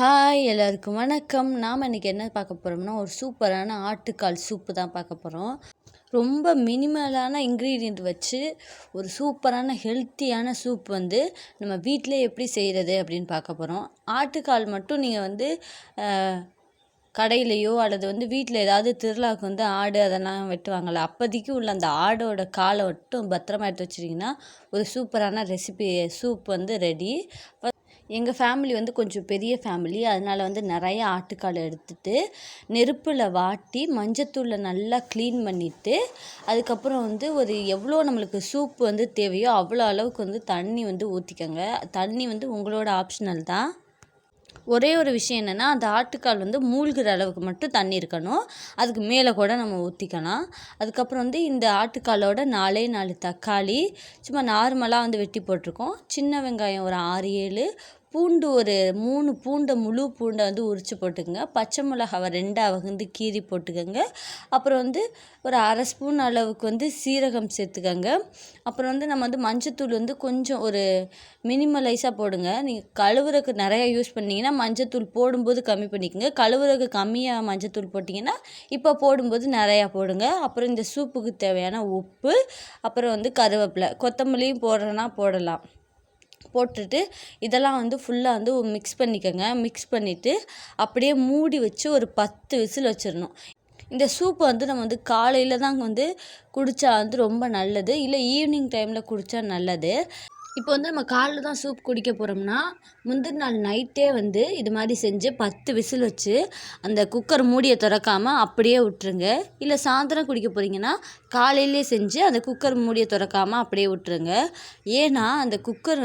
Hi எல்லாருக்கும் வணக்கம். நாம் இன்றைக்கி என்ன பார்க்க போகிறோம்னா, ஒரு சூப்பரான ஆட்டுக்கால் சூப்பு தான் பார்க்க போகிறோம். ரொம்ப மினிமலான இன்க்ரீடியண்ட் வச்சு ஒரு சூப்பரான ஹெல்த்தியான சூப் நம்ம வீட்டிலே எப்படி செய்கிறது அப்படின்னு பார்க்க போகிறோம். ஆட்டுக்கால் மட்டும் நீங்கள் கடையிலையோ அல்லது வீட்டில் ஏதாவது திருவிழாவுக்கு ஆடு அதெல்லாம் வெட்டுவாங்கள்ல, அப்போதைக்கு உள்ள அந்த ஆடோட காலை மட்டும் பத்திரமா எடுத்து வச்சிட்டிங்கன்னா ஒரு சூப்பரான ரெசிபி சூப் ரெடி. எங்கள் ஃபேமிலி கொஞ்சம் பெரிய ஃபேமிலி, அதனால் நிறைய ஆட்டுக்கால் எடுத்துட்டு நெருப்பில் வாட்டி மஞ்சத்தூளில் நல்லா க்ளீன் பண்ணிவிட்டு அதுக்கப்புறம் ஒரு எவ்வளோ நம்மளுக்கு சூப் தேவையோ அவ்வளோ அளவுக்கு தண்ணி ஊற்றிக்கோங்க. தண்ணி உங்களோட ஆப்ஷனல் தான். ஒரே ஒரு விஷயம் என்னென்னா, அந்த ஆட்டுக்கால் மூழ்கிற அளவுக்கு மட்டும் தண்ணி இருக்கணும். அதுக்கு மேலே கூட நம்ம ஊற்றிக்கலாம். அதுக்கப்புறம் இந்த ஆட்டுக்காலோட 4 தக்காளி சும்மா நார்மலாக வெட்டி போட்டிருக்கோம். சின்ன வெங்காயம் ஒரு 6 7, பூண்டு ஒரு 3 பூண்டை முழு பூண்டை உரித்து போட்டுக்கோங்க. பச்சை மிளகாவை 2 கீறி போட்டுக்கோங்க. அப்புறம் ஒரு அரை ஸ்பூன் அளவுக்கு சீரகம் சேர்த்துக்கோங்க. அப்புறம் நம்ம மஞ்சத்தூள் கொஞ்சம் ஒரு மினிமலைஸாக போடுங்க. நீங்கள் கழுவுறதுக்கு நிறையா யூஸ் பண்ணிங்கன்னா மஞ்சத்தூள் போடும்போது கம்மி பண்ணிக்கோங்க. கழுவுறதுக்கு கம்மியாக மஞ்சத்தூள் போட்டிங்கன்னா இப்போ போடும்போது நிறையா போடுங்க. அப்புறம் இந்த சூப்புக்கு தேவையான உப்பு, அப்புறம் கருவேப்பிலை, கொத்தமல்லியும் போடுறேன்னா போடலாம். போட்டுட்டு இதெல்லாம் ஃபுல்லாக மிக்ஸ் பண்ணிக்கோங்க. மிக்ஸ் பண்ணிவிட்டு அப்படியே மூடி வச்சு ஒரு 10 விசில் வச்சிடணும். இந்த சூப்பு நம்ம காலையில் தான் குடித்தா ரொம்ப நல்லது, இல்லை ஈவினிங் டைமில் குடித்தா நல்லது. இப்போ நம்ம காலைல தான் சூப் குடிக்க போகிறோம்னா முந்தின நாள் நைட்டே இது மாதிரி செஞ்சு 10 விசில் வச்சு அந்த குக்கர் மூடியை திறக்காமல் அப்படியே விட்டுருங்க. இல்லை சாயந்தரம் குடிக்க போகிறீங்கன்னா காலையிலே செஞ்சு அந்த குக்கர் மூடியை திறக்காமல் அப்படியே விட்டுருங்க. ஏன்னா அந்த குக்கர்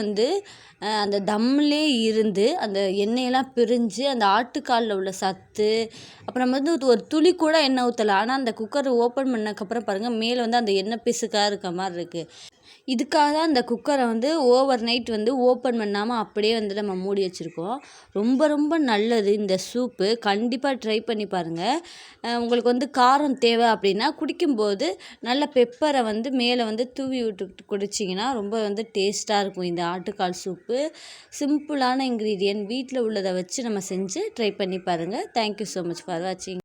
அந்த தம்மிலே இருந்து அந்த எண்ணெயெல்லாம் பிரிஞ்சு அந்த ஆட்டுக்காலில் உள்ள சத்து, அப்புறம் ஒரு துளி கூட எண்ணெய் ஊற்றலாம். ஆனால் அந்த குக்கர் ஓப்பன் பண்ணக்கப்புறம் பாருங்கள், மேலே அந்த எண்ணெய் பிசுக்காக இருக்க மாதிரி இருக்குது. இதுக்காக தான் அந்த குக்கரை ஓவர் நைட் ஓப்பன் பண்ணாமல் அப்படியே நம்ம மூடி வச்சுருக்கோம். ரொம்ப ரொம்ப நல்லது இந்த சூப்பு. கண்டிப்பாக ட்ரை பண்ணி பாருங்கள். உங்களுக்கு காரம் தேவை அப்படின்னா குடிக்கும்போது நல்ல பெப்பரை மேலே தூவி விட்டு குடிச்சிங்கன்னா ரொம்ப டேஸ்ட்டாக இருக்கும் இந்த ஆட்டுக்கால் சூப்பு. சிம்பிளான இன்க்ரீடியன்ட் வீட்டில் உள்ளதை வச்சு நம்ம செஞ்சு ட்ரை பண்ணி பாருங்கள். தேங்க்யூ ஸோ மச் ஃபார் வாட்சிங்.